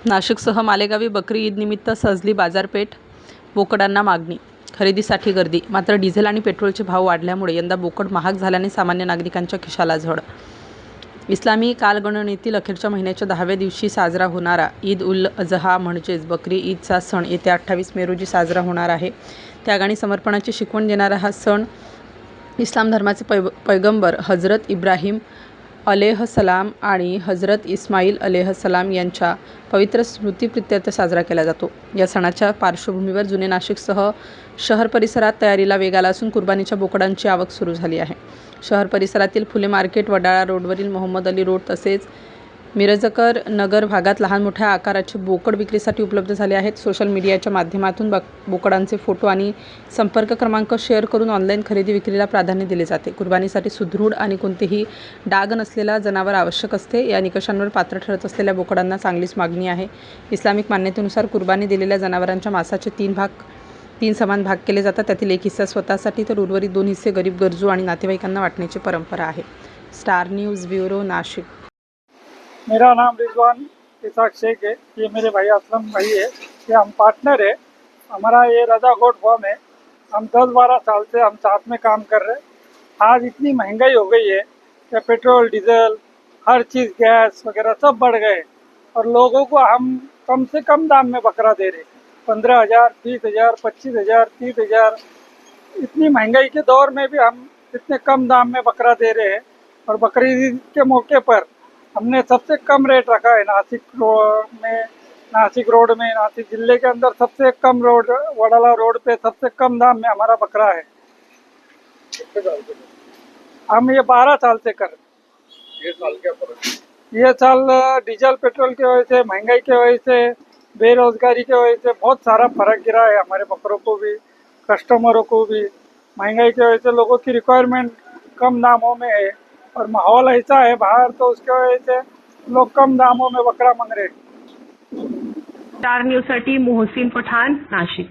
नाशिकसह मालेगावी बकरी ईद निमित्त सजली बाजारपेठ. बोकडांना मागणी, खरेदीसाठी गर्दी. मात्र डिझेल आणि पेट्रोलचे भाव वाढल्यामुळे यंदा बोकड महाग झाल्याने सामान्य नागरिकांच्या खिशाला झळ. इस्लामी कालगणनेतील अखेरच्या महिन्याच्या 10व्या दिवशी साजरा होणारा ईद उल अजहा म्हणजेच बकरी ईदचा सण येत्या 28 मे रोजी साजरा होणार आहे. त्याग आणि समर्पणाची शिकवण देणारा हा सण इस्लाम धर्माचे पैगंबर हजरत इब्राहिम अलैहिस्सलाम आणि हजरत इस्माईल अलैहिस्सलाम यांच्या पवित्र स्मृतिप्रित्यर्थ साजरा केला जातो. या सणाच्या पार्श्वभूमीवर जुने नाशिकसह शहर परिसरात तयारीला वेग आला असून कुर्बानीच्या बोकडांची आवक सुरू झाली आहे. शहर परिसरातील फुले मार्केट, वडाळा रोडवरील मोहम्मद अली रोड तसेच मिरजकर नगर भागात लहान मोठ्या आकाराचे बोकड विक्रीसाठी उपलब्ध झाले आहेत. सोशल मीडियाच्या माध्यमातून बोकडांचे फोटो आणि संपर्क क्रमांक शेअर करून ऑनलाईन खरेदी विक्रीला प्राधान्य दिले जाते. कुर्बानीसाठी सुदृढ आणि कोणतेही डाग नसलेला जनावर आवश्यक असते. या निकषांवर पात्र ठरत असलेल्या बोकडांना चांगलीच मागणी आहे. इस्लामिक मान्यतेनुसार कुर्बानी दिलेल्या जनावरांच्या मांसाचे 3 समान भाग केले जातात. त्यातील एक हिस्सा स्वतःसाठी तर उर्वरित 2 हिस्से गरीब, गरजू आणि नातेवाईकांना वाटण्याची परंपरा आहे. Star news bureau, Nashik. मेरा नाम रिजवान इसाक शेख है। ये मेरे भाई असलम भाई है। ये हम पार्टनर है। हमारा ये रजा गोट फॉर्म है। हम 10-12 साल से हम साथ में काम कर रहे हैं। आज इतनी महंगाई हो गई है कि पेट्रोल, डीजल, हर चीज़, गैस वगैरह सब बढ़ गए और लोगों को हम कम से कम दाम में बकरा दे रहे हैं। 15,000, 20,000, 25,000, 30,000। इतनी महंगाई के दौर में भी हम इतने कम दाम में बकरा दे रहे हैं। और बकरीद ईद के मौके पर हमने सबसे कम रेट रखा है। नासिक रोड में, नासिक जिले के अंदर सबसे कम रोड, वडाला रोड पे सबसे कम दाम में हमारा बकरा है। हम ये 12 साल से कर रहे हैं। ये साल क्या फर्क है? ये साल डीजल पेट्रोल की वजह से, महंगाई की वजह से, बेरोजगारी की वजह से बहुत सारा फर्क गिरा है। हमारे बकरों को भी, कस्टमरों को भी। महंगाई की वजह से लोगों की रिक्वायरमेंट कम दामों में है और माहौल ऐसा है बाहर, तो उसकी वजह से लोग कम दामों में बकरा मांग रहे हैं। स्टार न्यूज़ साठी मोहसिन पठाण, नाशिक.